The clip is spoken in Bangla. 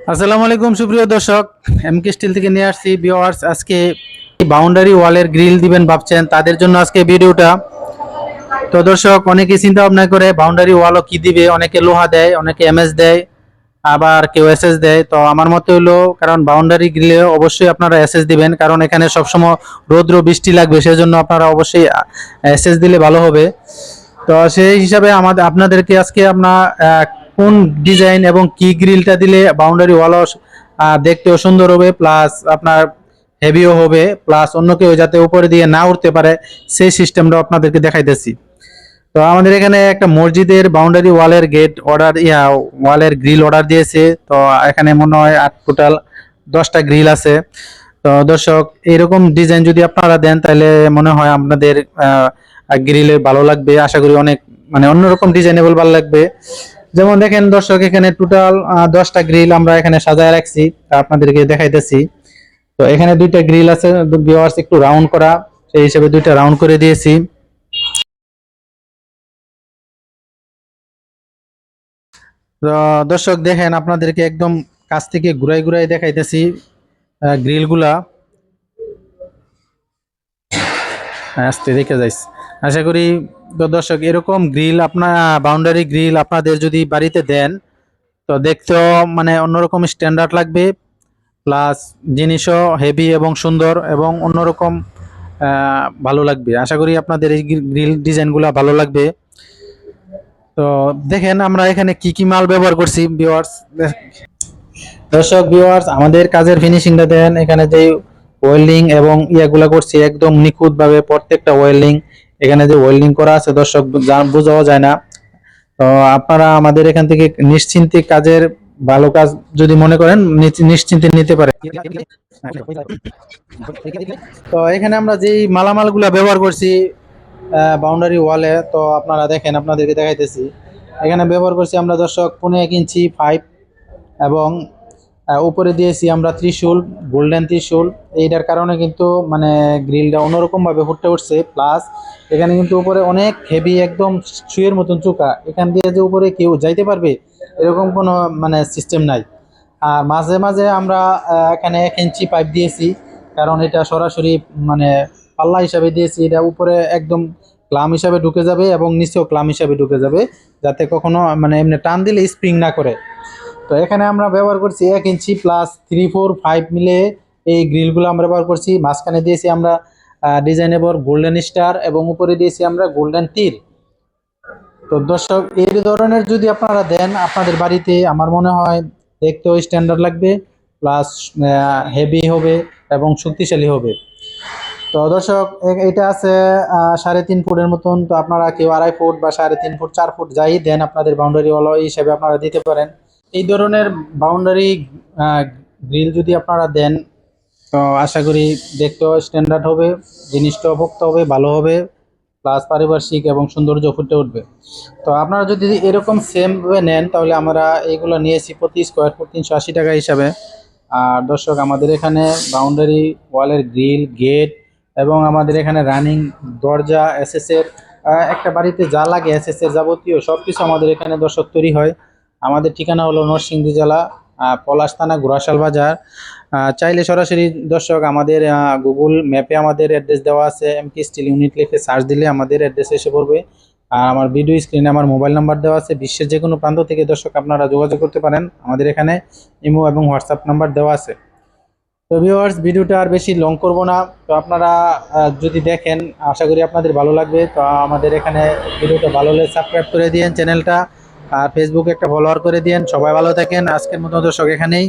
আসসালামু আলাইকুম সুপ্রিয় দর্শক, এমকে স্টিল থেকে নিয়ে আসছি ভিউয়ার্স। আজকে বাউন্ডারি ওয়ালের গ্রিল দিবেন ভাবছেন, তাদের জন্য আজকে ভিডিওটা। তো দর্শক, অনেকে চিন্তা ভাবনা করে বাউন্ডারি ওয়ালও কি দিবে, অনেকে লোহা দেয়, অনেকে এমএস দেয়, আবার কেউ এসএস দেয়। তো আমার মতে হলো, কারণ বাউন্ডারি গ্রিলে অবশ্যই আপনারা এসএস দিবেন, কারণ এখানে সবসময় রৌদ্র বৃষ্টি লাগবে, সেজন্য আপনারা অবশ্যই এসএস দিলে ভালো হবে। তো সেই হিসাবে আমাদের আপনাদেরকে আজকে আমরা কোন ডিজাইন এবং কি গ্রিলটা দিলে বাউন্ডারি ওয়ালও দেখতেও সুন্দর হবে, প্লাস আপনার হেভিও হবে, প্লাস অন্য কেউ যাতে উপরে দিয়ে না উঠতে পারে, সেই সিস্টেমটা আপনাদেরকে দেখাইতেছি। তো আমাদের এখানে একটা মসজিদের বাউন্ডারি ওয়ালের গেট অর্ডার ওয়ালের গ্রিল অর্ডার দিয়েছে। তো এখানে মনে হয় টোটাল 10টা গ্রিল আছে। তো দর্শক, এরকম ডিজাইন যদি আপনারা দেন তাহলে মনে হয় আপনাদের গ্রিলে ভালো লাগবে। আশা করি অনেক মানে অন্যরকম ডিজাইনেবল ভালো লাগবে। যেমন দেখেন দর্শক, এখানে টোটাল 10টা গ্রিল আমরা এখানে সাজায় রাখছি, তা আপনাদেরকে দেখাইতেছি। তো এখানে 2টা গ্রিল আছে, ভিউয়ার্স একটু রাউন্ড করা, সেই হিসেবে 2টা রাউন্ড করে দিয়েছি। তো দর্শক দেখেন, আপনাদেরকে একদম কাছ থেকে ঘুরাই ঘুরাই দেখাইতেছি গ্রিলগুলা। আস্তে দেখে যাইস, আশা করি। তো দর্শক, এরকম গ্রিল আপনার বাউন্ডারি গ্রিল আপনাদের যদি বাড়িতে দেন, তো দেখতেও মানে অন্যরকম স্ট্যান্ডার্ড লাগবে, প্লাস জিনিসও হেভি এবং সুন্দর এবং অন্যরকম ভালো লাগবে। আশা করি আপনাদের এই গ্রিল ডিজাইনগুলো ভালো লাগবে। তো দেখেন আমরা এখানে কি কি মাল ব্যবহার করছি ভিউয়ার্স। দর্শক ভিউয়ার্স, আমাদের কাজের ফিনিশিংটা দেন। এখানে যে ওয়েল্ডিং এবং ইয়াগুলা করছি একদম নিখুঁত ভাবে, প্রত্যেকটা ওয়েল্ডিং এখানে যে ওয়েল্ডিং করা আছে দর্শক বোঝাও যায় না। তো আপনারা আমাদের এখান থেকে নিশ্চিন্তে কাজের ভালো কাজ যদি মনে করেন নিশ্চিন্তে নিতে পারেন। তো এখানে আমরা যেই মালামালগুলা ব্যবহার করছি বাউন্ডারি ওয়ালে, তো আপনারা দেখেন, আপনাদেরকে দেখাইতেছি। এখানে ব্যবহার করছি আমরা দর্শক 15 ইঞ্চি পাইপ, এবং উপরে দিয়েছি আমরা ত্রিশূল, গোল্ডেন ত্রিশূল। এইটার কারণে কিন্তু মানে গ্রিলটা অন্যরকম ভাবে ফুটে উঠছে। প্লাস এখানে কিন্তু উপরে অনেক হেভি, একদম সুয়ের মতন চুকা, এখান দিয়ে যে উপরে কেউ যাইতে পারবে এরকম কোনো মানে সিস্টেম নাই। আর মাঝে মাঝে আমরা এখানে 1 ইঞ্চি পাইপ দিয়েছি, কারণ এটা সরাসরি মানে পাল্লা হিসাবে দিয়েছি। এটা উপরে একদম ক্লাম হিসাবে ঢুকে যাবে এবং নিচেও ক্লাম হিসাবে ঢুকে যাবে, যাতে কখনো মানে এমনি টান দিলে স্প্রিং না করে। তো এখানে আমরা ব্যবহার করছি 1 ইঞ্চি প্লাস 3, 4, 5 মিলে এই গ্রিলগুলো আমরা ব্যবহার করছি। মাঝখানে দিয়েছি আমরা ডিজাইনেবল গোল্ডেন স্টার, এবং উপরে দিয়েছি আমরা গোল্ডেন তীর। তো দর্শক, এই ধরনের যদি আপনারা দেন আপনাদের বাড়িতে, আমার মনে হয় দেখতেও স্ট্যান্ডার্ড লাগবে, প্লাস হেভি হবে এবং শক্তিশালী হবে। তো দর্শক, এটা আছে 3.5 ফুটের মতন। তো আপনারা কেউ 2.5 ফুট বা 3.5 ফুট, 4 ফুট যাই দেন, আপনাদের বাউন্ডারি ওয়াল হিসেবে আপনারা দিতে পারেন। এই ধরনের বাউন্ডারি গ্রিল যদি আপনারা দেন, তো আশা করি দেখতেও স্ট্যান্ডার্ড হবে, জিনিসটাও ভোক্তা হবে, ভালো হবে, প্লাস পারিপার্শ্বিক এবং সৌন্দর্য ফুটে উঠবে। তো আপনারা যদি এরকম সেমভাবে নেন, তাহলে আমরা এইগুলো নিয়েছি প্রতি স্কোয়ার ফুট 380 টাকা হিসাবে। আর দর্শক, আমাদের এখানে বাউন্ডারি ওয়ালের গ্রিল, গেট এবং আমাদের এখানে রানিং দরজা, এসএসের একটা বাড়িতে যা লাগে এসএসের যাবতীয় সব কিছু আমাদের এখানে দর্শক তৈরি হয়। আমাদের ঠিকানা হলো নরসিংদী জেলা, পলাশ থানা, ঘোড়াশাল বাজার। চাইলে সরাসরি দর্শক আমাদের গুগল ম্যাপে আমাদের অ্যাড্রেস দেওয়া আছে, এমকে স্টিল ইউনিট লিখে সার্চ দিলে আমাদের অ্যাড্রেস এসে পড়বে। আর আমার ভিডিও স্ক্রিনে আমার মোবাইল নাম্বার দেওয়া আছে, বিশ্বের যে কোনো প্রান্ত থেকে দর্শক আপনারা যোগাযোগ করতে পারেন। আমাদের এখানে ইমো এবং হোয়াটসঅ্যাপ নাম্বার দেওয়া আছে। তো ভিউয়ার্স, ভিডিওটা আর বেশি লং করব না। তো আপনারা যদি দেখেন, আশা করি আপনাদের ভালো লাগবে। তো আমাদের এখানে ভিডিওটা ভালো হলে সাবস্ক্রাইব করে দিন চ্যানেলটা, আর ফেসবুকে একটা ফলোয়ার করে দিন। সবাই ভালো থাকেন। আজকের মতো দর্শক এখানেই।